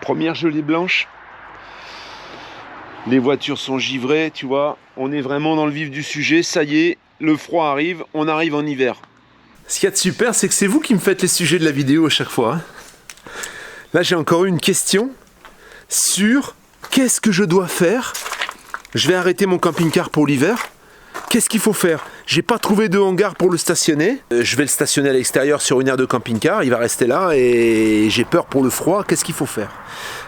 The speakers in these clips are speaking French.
Première gelée blanche. Les voitures sont givrées, tu vois. On est vraiment dans le vif du sujet. Ça y est, le froid arrive. On arrive en hiver. Ce qu'il y a de super, c'est que c'est vous qui me faites les sujets de la vidéo à chaque fois. Là, j'ai encore eu une question sur qu'est-ce que je dois faire. Je vais arrêter mon camping-car pour l'hiver. Qu'est-ce qu'il faut faire? J'ai pas trouvé de hangar pour le stationner. Je vais le stationner à l'extérieur sur une aire de camping-car. Il va rester là et j'ai peur pour le froid. Qu'est-ce qu'il faut faire?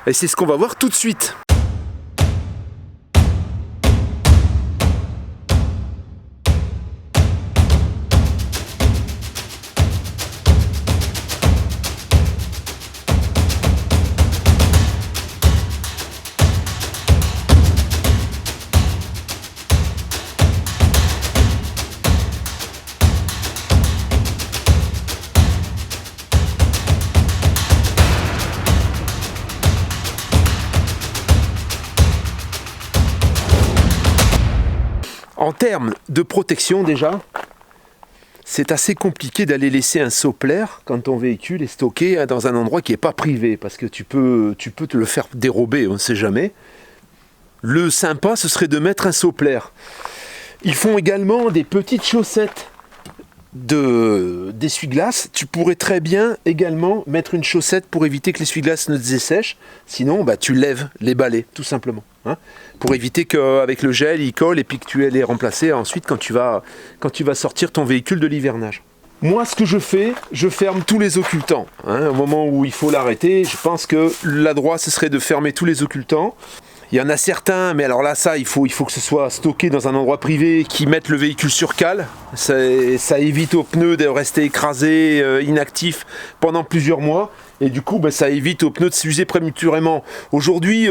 Et c'est ce qu'on va voir tout de suite. En termes de protection déjà, c'est assez compliqué d'aller laisser un soplaire quand ton véhicule est stocké dans un endroit qui n'est pas privé, parce que tu peux te le faire dérober, on ne sait jamais. Le sympa, ce serait de mettre un soplaire. Ils font également des petites chaussettes d'essuie-glace. Tu pourrais très bien également mettre une chaussette pour éviter que l'essuie-glace ne se dessèche. Sinon, tu lèves les balais, tout simplement. Pour éviter qu'avec le gel, il colle et puis que tu aies les remplacer ensuite quand tu vas sortir ton véhicule de l'hivernage. Moi, ce que je fais, je ferme tous les occultants. Au moment où il faut l'arrêter, je pense que l'adroit, ce serait de fermer tous les occultants. Il y en a certains, mais alors là, ça, il faut que ce soit stocké dans un endroit privé, qui mettent le véhicule sur cale. Ça évite aux pneus de rester écrasés, inactifs pendant plusieurs mois. Et du coup, ça évite aux pneus de s'user prématurément. Aujourd'hui,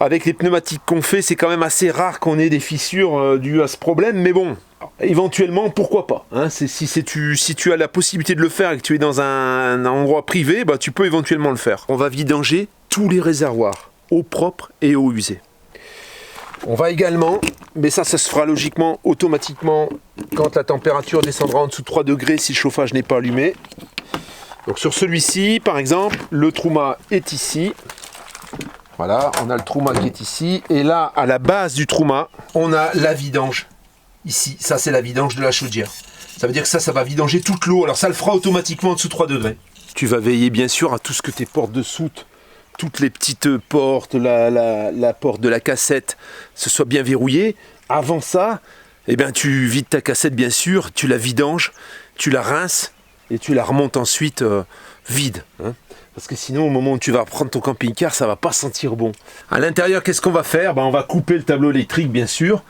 avec les pneumatiques qu'on fait, c'est quand même assez rare qu'on ait des fissures dues à ce problème. Mais bon, éventuellement, pourquoi pas. Si tu as la possibilité de le faire et que tu es dans un endroit privé, tu peux éventuellement le faire. On va vidanger tous les réservoirs, eau propre et eau usée. On va également, mais ça se fera logiquement, automatiquement, quand la température descendra en dessous de 3 degrés si le chauffage n'est pas allumé. Donc sur celui-ci, par exemple, le Truma est ici. Voilà, on a le Truma qui est ici. Et là, à la base du Truma, on a la vidange. Ici, ça c'est la vidange de la chaudière. Ça veut dire que ça va vidanger toute l'eau. Alors ça le fera automatiquement en dessous de 3 degrés. Tu vas veiller bien sûr à tout ce que tes portes de soute, toutes les petites portes, la porte de la cassette, ce soit bien verrouillé. Avant ça, tu vides ta cassette bien sûr, tu la vidanges, tu la rinces et tu la remontes ensuite vide. Parce que sinon, au moment où tu vas prendre ton camping-car, ça va pas sentir bon. À l'intérieur, qu'est-ce qu'on va faire? On va couper le tableau électrique bien sûr.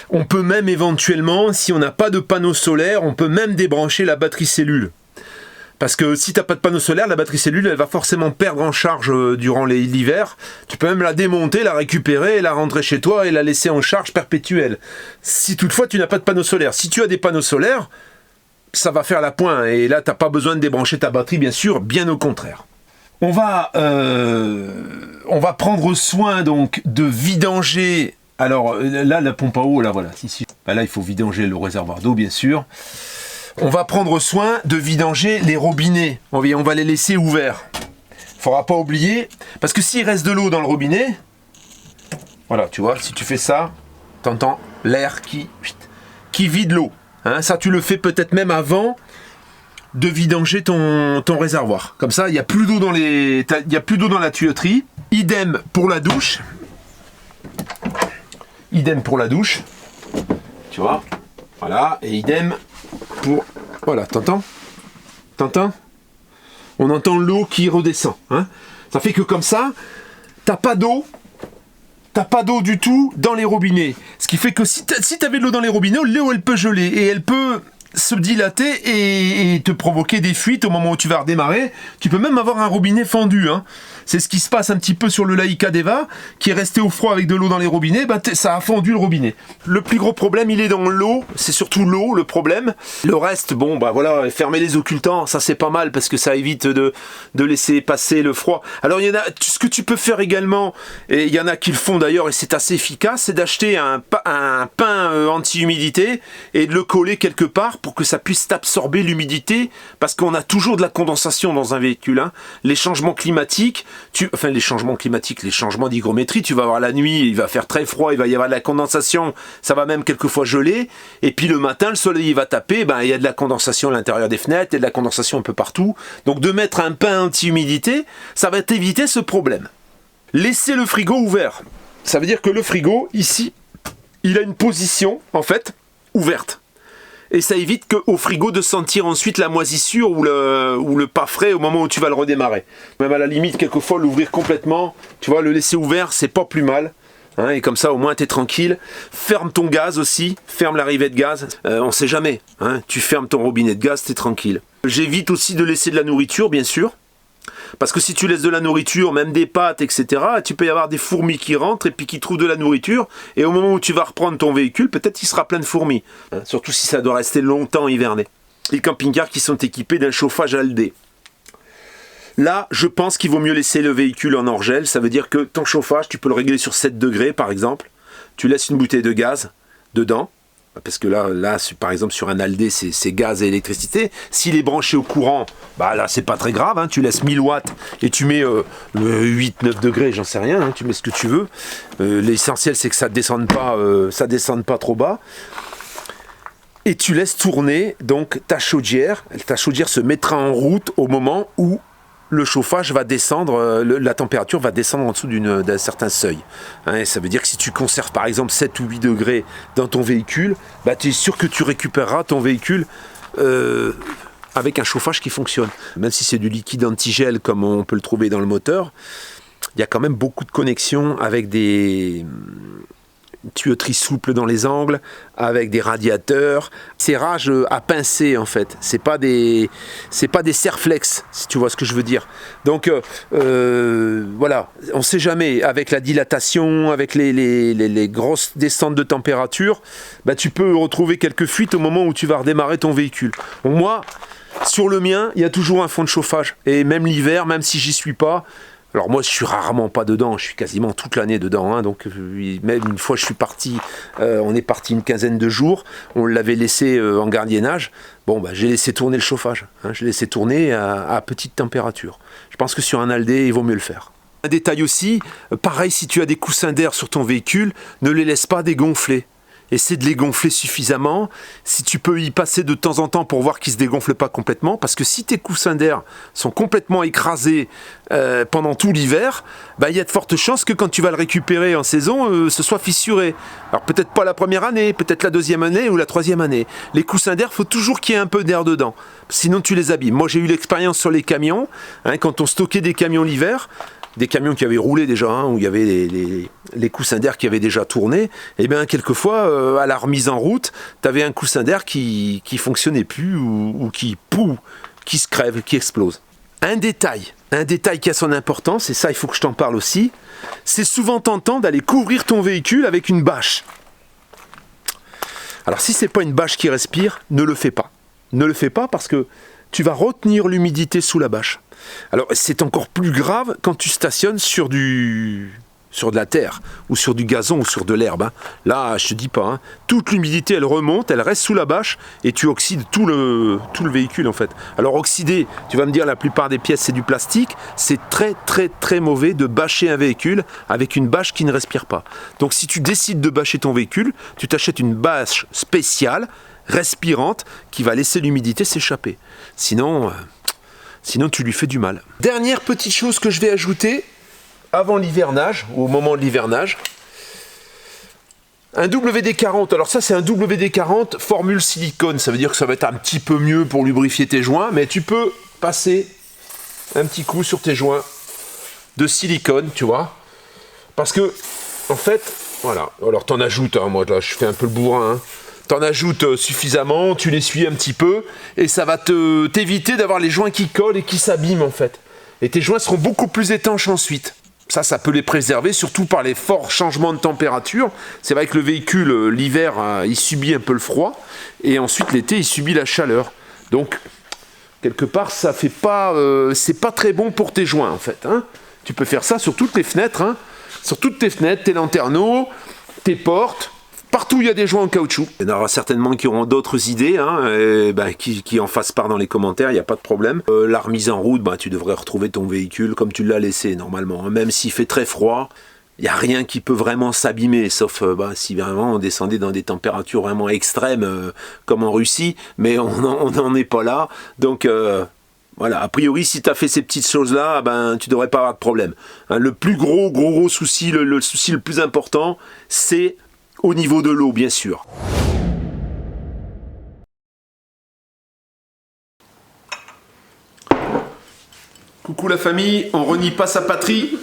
On peut même éventuellement, si on n'a pas de panneau solaire, on peut même débrancher la batterie cellule. Parce que si tu n'as pas de panneau solaire, la batterie cellule, elle va forcément perdre en charge durant l'hiver. Tu peux même la démonter, la récupérer, et la rentrer chez toi et la laisser en charge perpétuelle. Si toutefois tu n'as pas de panneau solaire. Si tu as des panneaux solaires, ça va faire la pointe. Et là, tu n'as pas besoin de débrancher ta batterie, bien sûr, bien au contraire. On va prendre soin donc de vidanger. Alors là, la pompe à eau, là, voilà. Là, il faut vidanger le réservoir d'eau, bien sûr. On va prendre soin de vidanger les robinets. On va les laisser ouverts. Il ne faudra pas oublier, parce que s'il reste de l'eau dans le robinet, voilà, tu vois, si tu fais ça, tu entends l'air qui vide l'eau. Ça, tu le fais peut-être même avant de vidanger ton réservoir. Comme ça, il n'y a plus d'eau dans la tuyauterie. Idem pour la douche. Tu vois, voilà, et idem pour... Voilà, t'entends? On entend l'eau qui redescend. Ça fait que comme ça, t'as pas d'eau du tout dans les robinets. Ce qui fait que si t'avais de l'eau dans les robinets, l'eau elle peut geler et elle peut se dilater et te provoquer des fuites au moment où tu vas redémarrer. Tu peux même avoir un robinet fendu. C'est ce qui se passe un petit peu sur le Laika Deva, qui est resté au froid avec de l'eau dans les robinets, ça a fendu le robinet. Le plus gros problème, il est dans l'eau, c'est surtout l'eau le problème. Le reste, voilà, fermer les occultants, ça c'est pas mal parce que ça évite de laisser passer le froid. Alors il y en a, ce que tu peux faire également, et il y en a qui le font d'ailleurs et c'est assez efficace, c'est d'acheter un pain anti-humidité et de le coller quelque part pour que ça puisse absorber l'humidité, parce qu'on a toujours de la condensation dans un véhicule. Hein. Les changements climatiques, les changements d'hygrométrie, tu vas avoir la nuit, il va faire très froid, il va y avoir de la condensation, ça va même quelquefois geler, et puis le matin, le soleil il va taper, il y a de la condensation à l'intérieur des fenêtres, il y a de la condensation un peu partout. Donc de mettre un pain anti-humidité, ça va t'éviter ce problème. Laissez le frigo ouvert. Ça veut dire que le frigo, ici, il a une position, en fait, ouverte. Et ça évite qu'au frigo de sentir ensuite la moisissure ou le pas frais au moment où tu vas le redémarrer. Même à la limite, quelquefois, l'ouvrir complètement, tu vois, le laisser ouvert, c'est pas plus mal. Hein, et comme ça, au moins, tu es tranquille. Ferme ton gaz aussi, ferme l'arrivée de gaz. On sait jamais. Hein, tu fermes ton robinet de gaz, tu es tranquille. J'évite aussi de laisser de la nourriture, bien sûr. Parce que si tu laisses de la nourriture, même des pâtes, etc., tu peux y avoir des fourmis qui rentrent et puis qui trouvent de la nourriture. Et au moment où tu vas reprendre ton véhicule, peut-être qu'il sera plein de fourmis. Hein, surtout si ça doit rester longtemps hiverné. Les camping-cars qui sont équipés d'un chauffage ALD. Là, je pense qu'il vaut mieux laisser le véhicule en hors-gel. Ça veut dire que ton chauffage, tu peux le régler sur 7 degrés, par exemple. Tu laisses une bouteille de gaz dedans. Parce que là, par exemple, sur un ALD, c'est gaz et électricité. S'il est branché au courant, là, c'est pas très grave. Hein, tu laisses 1000 watts et tu mets 8-9 degrés, j'en sais rien. Hein, tu mets ce que tu veux. L'essentiel, c'est que ça descende pas trop bas. Et tu laisses tourner donc ta chaudière. Ta chaudière se mettra en route au moment où le chauffage va descendre, la température va descendre en dessous d'un certain seuil. Hein, et ça veut dire que si tu conserves par exemple 7 ou 8 degrés dans ton véhicule, tu es sûr que tu récupéreras ton véhicule avec un chauffage qui fonctionne. Même si c'est du liquide antigel comme on peut le trouver dans le moteur, il y a quand même beaucoup de connexions avec des tuyauteries souples dans les angles, avec des radiateurs, serrage à pincer en fait. C'est pas des serflex, si tu vois ce que je veux dire. Donc voilà, on sait jamais, avec la dilatation, avec les grosses descentes de température, tu peux retrouver quelques fuites au moment où tu vas redémarrer ton véhicule. Donc moi, sur le mien, il y a toujours un fond de chauffage. Et même l'hiver, même si j'y suis pas, alors moi je suis rarement pas dedans, je suis quasiment toute l'année dedans, hein, donc même une fois je suis parti, on est parti une quinzaine de jours, on l'avait laissé en gardiennage, j'ai laissé tourner le chauffage, hein, je l'ai laissé tourner à petite température. Je pense que sur un ALD il vaut mieux le faire. Un détail aussi, pareil si tu as des coussins d'air sur ton véhicule, ne les laisse pas dégonfler. Essaie de les gonfler suffisamment, si tu peux y passer de temps en temps pour voir qu'ils ne se dégonflent pas complètement, parce que si tes coussins d'air sont complètement écrasés pendant tout l'hiver, il y a de fortes chances que quand tu vas le récupérer en saison, ce soit fissuré. Alors peut-être pas la première année, peut-être la deuxième année ou la troisième année. Les coussins d'air, il faut toujours qu'il y ait un peu d'air dedans, sinon tu les abîmes. Moi j'ai eu l'expérience sur les camions, hein, quand on stockait des camions l'hiver, des camions qui avaient roulé déjà, hein, où il y avait les coussins d'air qui avaient déjà tourné, et bien quelquefois, à la remise en route, tu avais un coussin d'air qui fonctionnait plus ou qui se crève, qui explose. Un détail qui a son importance, et ça il faut que je t'en parle aussi, c'est souvent tentant d'aller couvrir ton véhicule avec une bâche. Alors si c'est pas une bâche qui respire, ne le fais pas. Ne le fais pas parce que tu vas retenir l'humidité sous la bâche. Alors c'est encore plus grave quand tu stationnes sur de la terre ou sur du gazon ou sur de l'herbe. Hein. Là, je te dis pas, hein. Toute l'humidité elle remonte, elle reste sous la bâche et tu oxydes tout le véhicule en fait. Alors oxyder, tu vas me dire la plupart des pièces c'est du plastique, c'est très très très mauvais de bâcher un véhicule avec une bâche qui ne respire pas. Donc si tu décides de bâcher ton véhicule, tu t'achètes une bâche spéciale, respirante, qui va laisser l'humidité s'échapper. Sinon tu lui fais du mal. Dernière petite chose que je vais ajouter avant l'hivernage, ou au moment de l'hivernage, un WD-40. Alors ça c'est un WD-40 formule silicone, ça veut dire que ça va être un petit peu mieux pour lubrifier tes joints, mais tu peux passer un petit coup sur tes joints de silicone, tu vois, parce que en fait, voilà, alors t'en ajoutes, hein, moi là je fais un peu le bourrin, hein. T'en ajoutes suffisamment, tu l'essuies un petit peu, et ça va t'éviter d'avoir les joints qui collent et qui s'abîment en fait. Et tes joints seront beaucoup plus étanches ensuite. Ça peut les préserver, surtout par les forts changements de température. C'est vrai que le véhicule, l'hiver, il subit un peu le froid, et ensuite l'été, il subit la chaleur. Donc, quelque part, ça fait pas, c'est pas très bon pour tes joints en fait. Hein. Tu peux faire ça sur toutes les fenêtres, hein. Sur toutes tes fenêtres, tes lanterneaux, tes portes. Partout, il y a des joints en caoutchouc. Il y en aura certainement qui auront d'autres idées, hein, qui en fassent part dans les commentaires, il n'y a pas de problème. La remise en route, tu devrais retrouver ton véhicule comme tu l'as laissé normalement. Même s'il fait très froid, il n'y a rien qui peut vraiment s'abîmer, sauf si vraiment on descendait dans des températures vraiment extrêmes, comme en Russie, mais on n'en est pas là. Donc voilà, a priori, si tu as fait ces petites choses-là, tu devrais pas avoir de problème. Hein, le plus gros souci, le souci le plus important, c'est au niveau de l'eau, bien sûr. Coucou la famille, on renie pas sa patrie.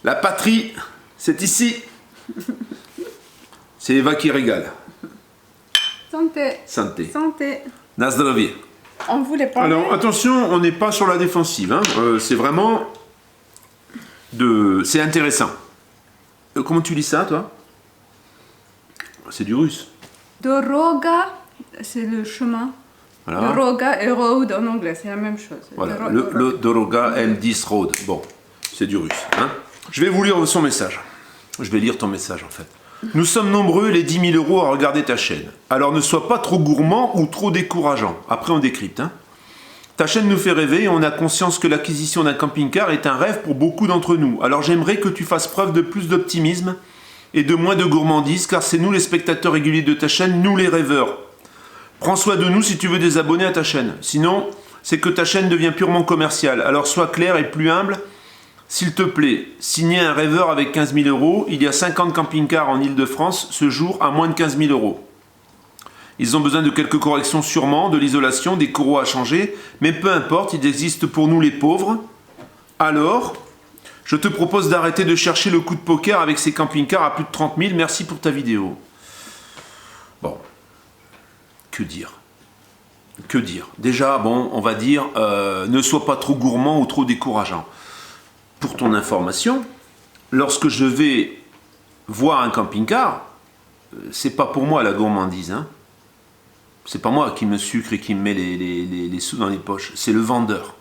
La patrie, c'est ici. C'est Eva qui régale. Santé. Santé. Santé. Na zdrowie. On voulait parler. Alors attention, on n'est pas sur la défensive. Hein. C'est vraiment c'est intéressant. Comment tu lis ça, toi? C'est du russe. Doroga, c'est le chemin. Voilà. Doroga et road en anglais, c'est la même chose. Voilà. Le Doroga M10 Road. Bon, c'est du russe. Hein. Je vais vous lire son message. Je vais lire ton message en fait. Nous sommes nombreux, les 10 000 € à regarder ta chaîne. Alors ne sois pas trop gourmand ou trop décourageant. Après on décrypte. Hein. Ta chaîne nous fait rêver et on a conscience que l'acquisition d'un camping-car est un rêve pour beaucoup d'entre nous. Alors j'aimerais que tu fasses preuve de plus d'optimisme et de moins de gourmandise, car c'est nous les spectateurs réguliers de ta chaîne, nous les rêveurs. Prends soin de nous si tu veux des abonnés à ta chaîne. Sinon, c'est que ta chaîne devient purement commerciale. Alors sois clair et plus humble. S'il te plaît, signer un rêveur avec 15 000 €. Il y a 50 camping-cars en Île-de-France ce jour à moins de 15 000 €. Ils ont besoin de quelques corrections sûrement, de l'isolation, des coraux à changer. Mais peu importe, il existe pour nous les pauvres. Alors, je te propose d'arrêter de chercher le coup de poker avec ces camping-cars à plus de 30 000. Merci pour ta vidéo. Bon. Que dire? Que dire? Déjà, bon, on va dire, ne sois pas trop gourmand ou trop décourageant. Pour ton information, lorsque je vais voir un camping-car, c'est pas pour moi la gourmandise. Hein. C'est pas moi qui me sucre et qui me met les sous dans les poches. C'est le vendeur.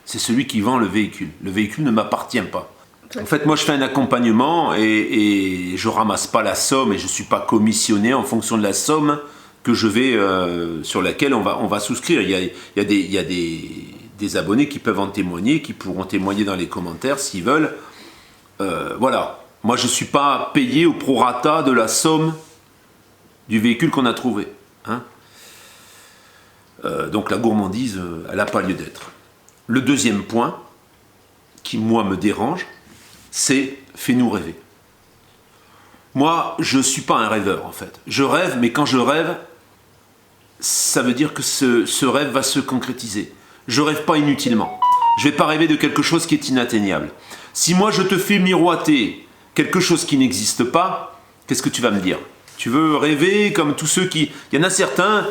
C'est celui qui vend le véhicule. Le véhicule ne m'appartient pas. En fait, moi, je fais un accompagnement et je ramasse pas la somme et je suis pas commissionné en fonction de la somme que je vais, sur laquelle on va souscrire. Il y a des abonnés qui peuvent en témoigner, qui pourront témoigner dans les commentaires s'ils veulent. Voilà. Moi, je ne suis pas payé au prorata de la somme du véhicule qu'on a trouvé. Hein. Donc la gourmandise, elle n'a pas lieu d'être. Le deuxième point, qui moi me dérange, c'est fais-nous rêver. Moi, je ne suis pas un rêveur en fait. Je rêve, mais quand je rêve, ça veut dire que ce rêve va se concrétiser. Je ne rêve pas inutilement. Je ne vais pas rêver de quelque chose qui est inatteignable. Si moi je te fais miroiter quelque chose qui n'existe pas, qu'est-ce que tu vas me dire? Tu veux rêver comme tous ceux qui... Il y en a certains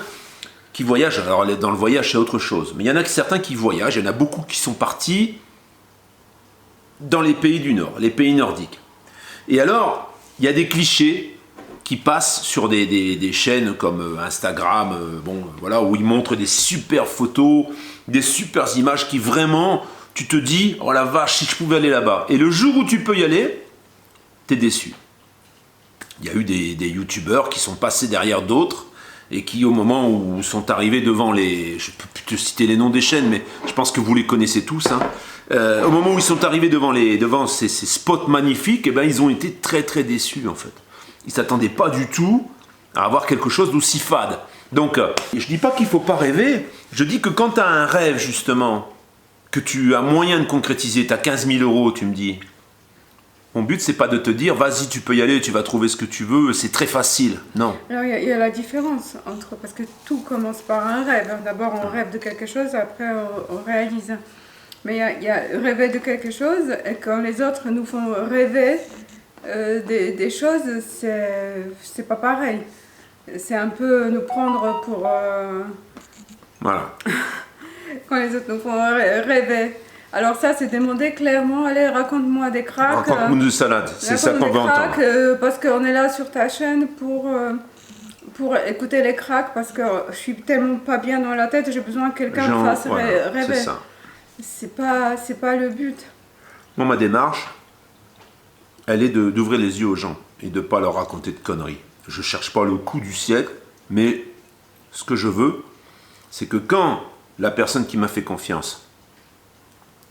qui voyagent, alors dans le voyage c'est autre chose, mais il y en a certains qui voyagent, il y en a beaucoup qui sont partis dans les pays du Nord, les pays nordiques. Et alors, il y a des clichés qui passent sur des chaînes comme Instagram, voilà, où ils montrent des super photos, des super images qui vraiment, tu te dis, oh la vache, si je pouvais aller là-bas. Et le jour où tu peux y aller, t'es déçu. Il y a eu des youtubeurs qui sont passés derrière d'autres et qui, au moment où sont arrivés devant les... Je ne peux plus te citer les noms des chaînes, mais je pense que vous les connaissez tous. Hein. Au moment où ils sont arrivés devant ces spots magnifiques, eh ben, ils ont été très très déçus en fait. Ils ne s'attendaient pas du tout à avoir quelque chose d'aussi fade. Donc, je ne dis pas qu'il ne faut pas rêver, je dis que quand tu as un rêve justement, que tu as moyen de concrétiser, tu as 15 000 €, tu me dis, mon but c'est pas de te dire, vas-y tu peux y aller, tu vas trouver ce que tu veux, c'est très facile, non. Alors il y a la différence entre, parce que tout commence par un rêve. D'abord on rêve de quelque chose, après on réalise. Mais il y a rêver de quelque chose, et quand les autres nous font rêver des choses, c'est pas pareil. C'est un peu nous prendre pour... Voilà. Quand les autres nous font rêver. Alors ça, c'est demander clairement, allez, raconte-moi des cracks. Raconte-moi de salade, c'est ça qu'on veut entendre. Parce qu'on est là sur ta chaîne pour écouter les cracks, parce que je suis tellement pas bien dans la tête, j'ai besoin que quelqu'un me fasse rêver. C'est ça. C'est pas le but. Moi, ma démarche, elle est d'ouvrir les yeux aux gens et de ne pas leur raconter de conneries. je ne cherche pas le coup du siècle, mais ce que je veux, c'est que quand la personne qui m'a fait confiance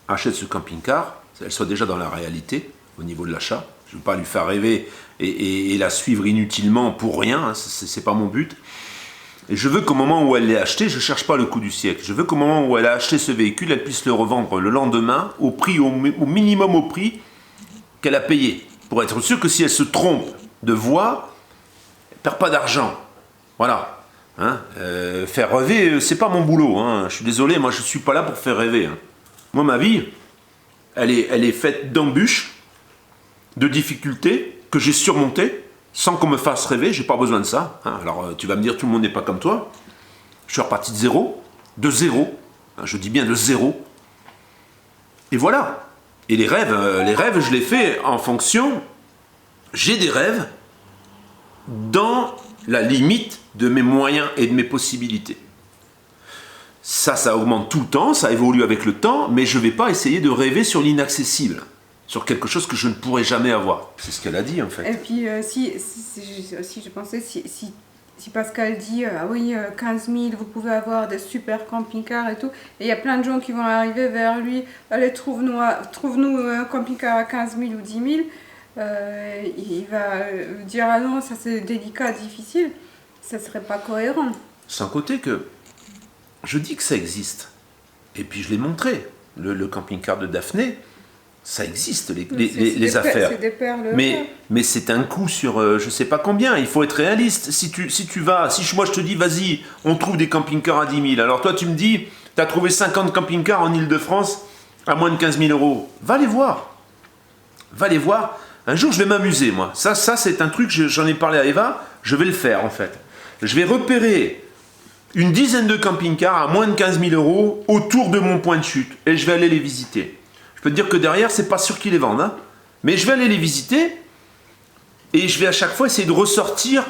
achète ce camping-car, elle soit déjà dans la réalité au niveau de l'achat. Je ne veux pas lui faire rêver et la suivre inutilement pour rien, hein, ce n'est pas mon but. Et je veux qu'au moment où elle l'ait acheté, je ne cherche pas le coup du siècle. Je veux qu'au moment où elle a acheté ce véhicule, elle puisse le revendre le lendemain au minimum au prix qu'elle a payé. Pour être sûr que si elle se trompe de voie, elle ne perd pas d'argent. Voilà. Hein, faire rêver, c'est pas mon boulot. Hein. Je suis désolé, moi je ne suis pas là pour faire rêver. Hein. Moi, ma vie, elle est faite d'embûches, de difficultés que j'ai surmontées sans qu'on me fasse rêver. J'ai pas besoin de ça. Hein. Alors, tu vas me dire, tout le monde n'est pas comme toi. Je suis reparti de zéro. De zéro. Hein, je dis bien de zéro. Et voilà. Et les rêves, je les fais en fonction. J'ai des rêves dans la limite de mes moyens et de mes possibilités. Ça augmente tout le temps, ça évolue avec le temps, mais je ne vais pas essayer de rêver sur l'inaccessible, sur quelque chose que je ne pourrai jamais avoir. C'est ce qu'elle a dit en fait. Et puis si je pensais, si Pascal dit ah oui, 15 000, vous pouvez avoir des super camping-cars et tout, et il y a plein de gens qui vont arriver vers lui, allez, trouve-nous un camping-car à 15 000 ou 10 000, il va dire ah non, ça c'est délicat, difficile, ça serait pas cohérent. Sans côté que je dis que ça existe, et puis je l'ai montré, le camping-car de Daphné, ça existe, les affaires. C'est des perles. Mais c'est un coût sur je sais pas combien. Il faut être réaliste. Si moi je te dis, vas-y, on trouve des camping-cars à 10 000. Alors toi tu me dis, tu as trouvé 50 camping-cars en Ile-de-France à moins de 15 000 euros. Va les voir. Va les voir. Un jour je vais m'amuser, moi. Ça c'est un truc, j'en ai parlé à Eva, je vais le faire en fait. Je vais repérer une dizaine de camping-cars à moins de 15 000 euros autour de mon point de chute. Et je vais aller les visiter. Je peux te dire que derrière, c'est pas sûr qu'ils les vendent. Hein. Mais je vais aller les visiter et je vais à chaque fois essayer de ressortir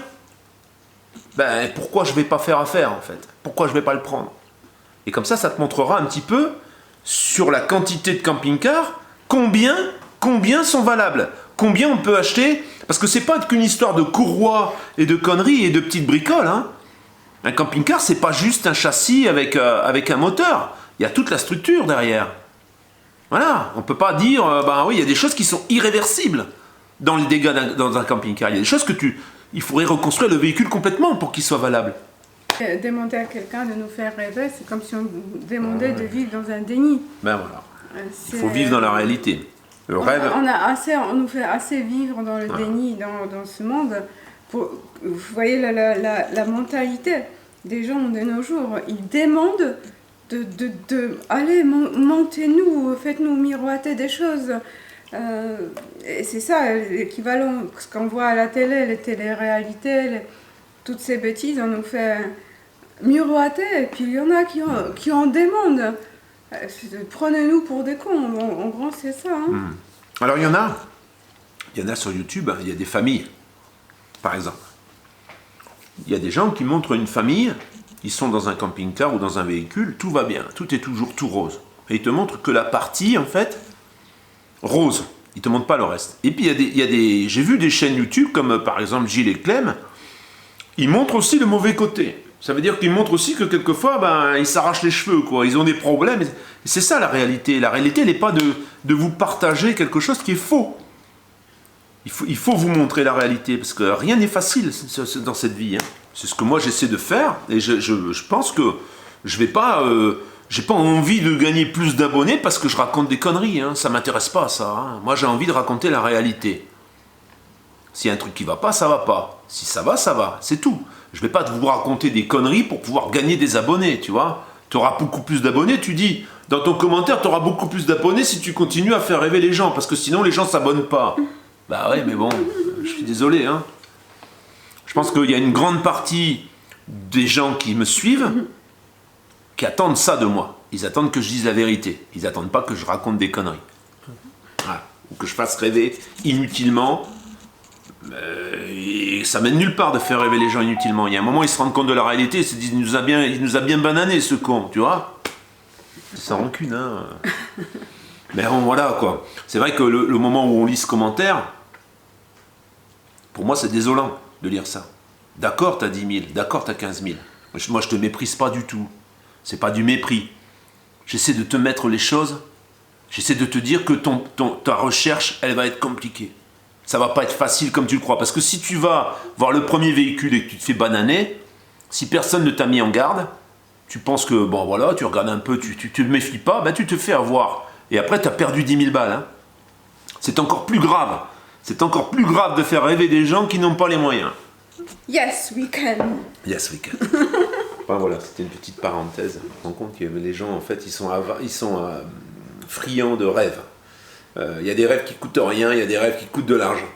pourquoi je ne vais pas faire affaire en fait. Pourquoi je ne vais pas le prendre. Et comme ça te montrera un petit peu sur la quantité de camping-cars, combien sont valables. Combien on peut acheter. Parce que c'est pas qu'une histoire de courroies et de conneries et de petites bricoles. Hein. Un camping-car, c'est pas juste un châssis avec un moteur. Il y a toute la structure derrière. Voilà, on ne peut pas dire, oui, il y a des choses qui sont irréversibles dans les dégâts dans un camping-car. Il y a des choses il faudrait reconstruire le véhicule complètement pour qu'il soit valable. Demander à quelqu'un de nous faire rêver, c'est comme si on demandait de vivre dans un déni. Ben voilà, il faut vivre dans la réalité. Le rêve... on nous fait assez vivre dans le déni, dans ce monde. Vous voyez la mentalité des gens de nos jours, ils demandent allez, montez-nous, faites-nous miroiter des choses. Et c'est ça l'équivalent, ce qu'on voit à la télé, les téléréalités, toutes ces bêtises, on nous fait miroiter, et puis il y en a qui en demandent. Prenez-nous pour des cons, en gros c'est ça. Hein. Alors il y en a sur YouTube, il y a des familles, par exemple. Il y a des gens qui montrent une famille. Ils sont dans un camping-car ou dans un véhicule, tout va bien, tout est toujours tout rose. Et ils te montrent que la partie, en fait, rose. Ils ne te montrent pas le reste. Et puis, j'ai vu des chaînes YouTube, comme par exemple Gilles et Clem, ils montrent aussi le mauvais côté. Ça veut dire qu'ils montrent aussi que quelquefois, ils s'arrachent les cheveux, quoi. Ils ont des problèmes. Et c'est ça la réalité. La réalité, elle n'est pas de vous partager quelque chose qui est faux. Il faut vous montrer la réalité, parce que rien n'est facile dans cette vie. Hein. C'est ce que moi j'essaie de faire, et je pense que je vais pas, j'ai pas envie de gagner plus d'abonnés parce que je raconte des conneries. Hein. Ça m'intéresse pas ça. Hein. Moi j'ai envie de raconter la réalité. S'il y a un truc qui va pas, ça va pas. Si ça va, c'est tout. Je vais pas vous raconter des conneries pour pouvoir gagner des abonnés, tu vois. Tu auras beaucoup plus d'abonnés, tu dis, dans ton commentaire, tu auras beaucoup plus d'abonnés si tu continues à faire rêver les gens, parce que sinon les gens s'abonnent pas. Bah ouais, mais bon, je suis désolé. Hein. Je pense qu'il y a une grande partie des gens qui me suivent qui attendent ça de moi. Ils attendent que je dise la vérité. Ils n'attendent pas que je raconte des conneries. Voilà. Ou que je fasse rêver inutilement. Et ça mène nulle part de faire rêver les gens inutilement. Il y a un moment, ils se rendent compte de la réalité et se disent, il nous a bien banané ce con, tu vois. C'est sans rancune, hein. Mais bon, voilà, quoi. C'est vrai que le moment où on lit ce commentaire, pour moi, c'est désolant. de lire ça. D'accord, t'as 10 000, d'accord, t'as 15 000. Moi, je te méprise pas du tout. C'est pas du mépris. J'essaie de te mettre les choses, j'essaie de te dire que ta recherche, elle va être compliquée. Ça va pas être facile comme tu le crois. Parce que si tu vas voir le premier véhicule et que tu te fais bananer, si personne ne t'a mis en garde, tu penses que, bon voilà, tu regardes un peu, tu te méfies pas, ben tu te fais avoir. Et après, tu as perdu 10 000 balles. Hein. C'est encore plus grave. C'est encore plus grave de faire rêver des gens qui n'ont pas les moyens. Yes, we can. Yes, we can. Enfin, voilà, c'était une petite parenthèse. Je me rends compte que les gens, en fait, ils sont friands de rêves. Il y a des rêves qui coûtent rien, il y a des rêves qui coûtent de l'argent.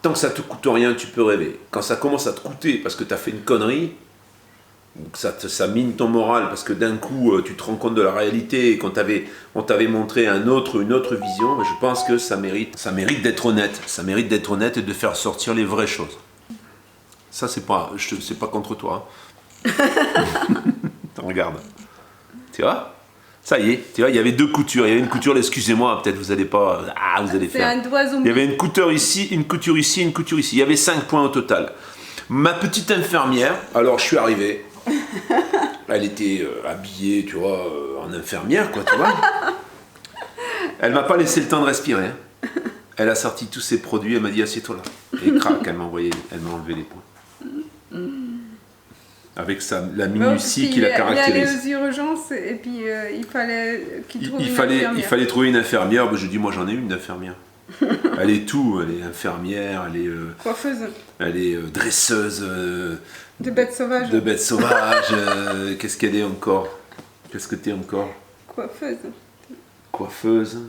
Tant que ça te coûte rien, tu peux rêver. Quand ça commence à te coûter parce que tu as fait une connerie, ou que ça mine ton moral parce que d'un coup tu te rends compte de la réalité et qu'on on t'avait montré une autre vision, je pense que ça mérite d'être honnête. Ça mérite d'être honnête et de faire sortir les vraies choses. Ça, c'est pas contre toi. Regarde. Tu vois ? Ça y est, tu vois, il y avait deux coutures. Il y avait une couture, excusez-moi, peut-être vous allez pas. Ah, vous allez faire. C'est un doigt zombie. Il y avait une couture ici, une couture ici, une couture ici. Il y avait 5 points au total. Ma petite infirmière, alors je suis arrivé. Elle était habillée, tu vois, en infirmière, quoi, tu vois. Elle m'a pas laissé le temps de respirer. Hein. Elle a sorti tous ses produits, elle m'a dit assieds-toi là. Et crac, elle m'a enlevé les points. Avec la minutie qui la caractérise. Il allait aux urgences et puis il fallait qu'il trouve une infirmière. Il fallait trouver une infirmière. Ben, je dis, moi j'en ai une infirmière. Elle est tout. Elle est infirmière, elle est coiffeuse. Elle est dresseuse. De bêtes sauvages. De bêtes sauvages. Qu'est-ce qu'elle est encore ? Qu'est-ce que t'es encore ? Coiffeuse. Coiffeuse.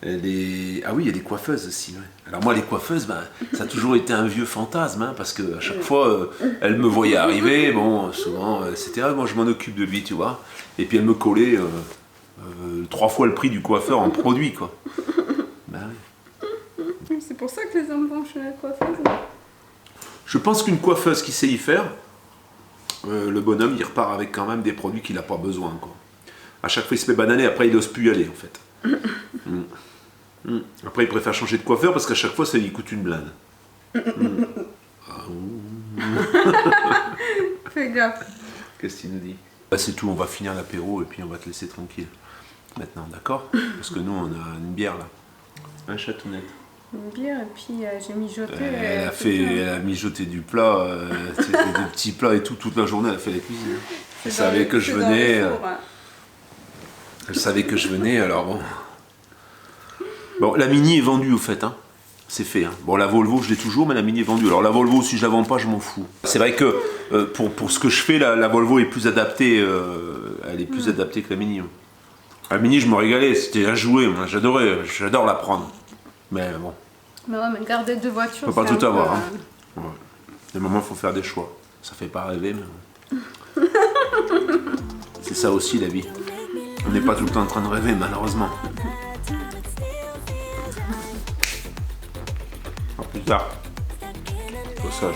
Elle est... Ah oui, elle est coiffeuse aussi. Ouais. Alors moi, les coiffeuses, ben, ça a toujours été un vieux fantasme, hein, parce qu'à chaque fois, elle me voyait arriver, bon, souvent, c'était « Ah, moi je m'en occupe de lui, tu vois ». Et puis elle me collait 3 fois le prix du coiffeur en produit, quoi. Ben, oui. C'est pour ça que les hommes vont chez la coiffeuse. Je pense qu'une coiffeuse qui sait y faire, le bonhomme, il repart avec quand même des produits qu'il n'a pas besoin, quoi. À chaque fois, il se fait bananer, après, il n'ose plus y aller, en fait. Après, il préfère changer de coiffeur parce qu'à chaque fois, ça lui coûte une blinde. Fais gaffe. Qu'est-ce qu'il nous dit ? Bah, c'est tout, on va finir l'apéro et puis on va te laisser tranquille. Maintenant, d'accord ? Parce que nous, on a une bière là. Un chatounette. Une bière et puis j'ai mijoté. Elle a mijoté du plat, des petits plats et tout, toute la journée, elle a fait la cuisine. Elle savait que je venais. Elle savait que je venais, alors bon. Bon, la Mini est vendue au fait, hein. C'est fait. Hein. Bon, la Volvo, je l'ai toujours, mais la Mini est vendue. Alors la Volvo, si je la vends pas, je m'en fous. C'est vrai que pour ce que je fais, la Volvo est plus adaptée. Elle est plus adaptée que la Mini. Hein. La Mini, je me régalais, c'était à jouer. Moi, j'adore la prendre. Mais bon. Mais ouais, mais garder 2 voitures. On peut pas tout avoir. Hein. Ouais. Des moments, il faut faire des choix. Ça fait pas rêver, mais. C'est ça aussi la vie. On n'est pas tout le temps en train de rêver, malheureusement. À plus tard. Au sol.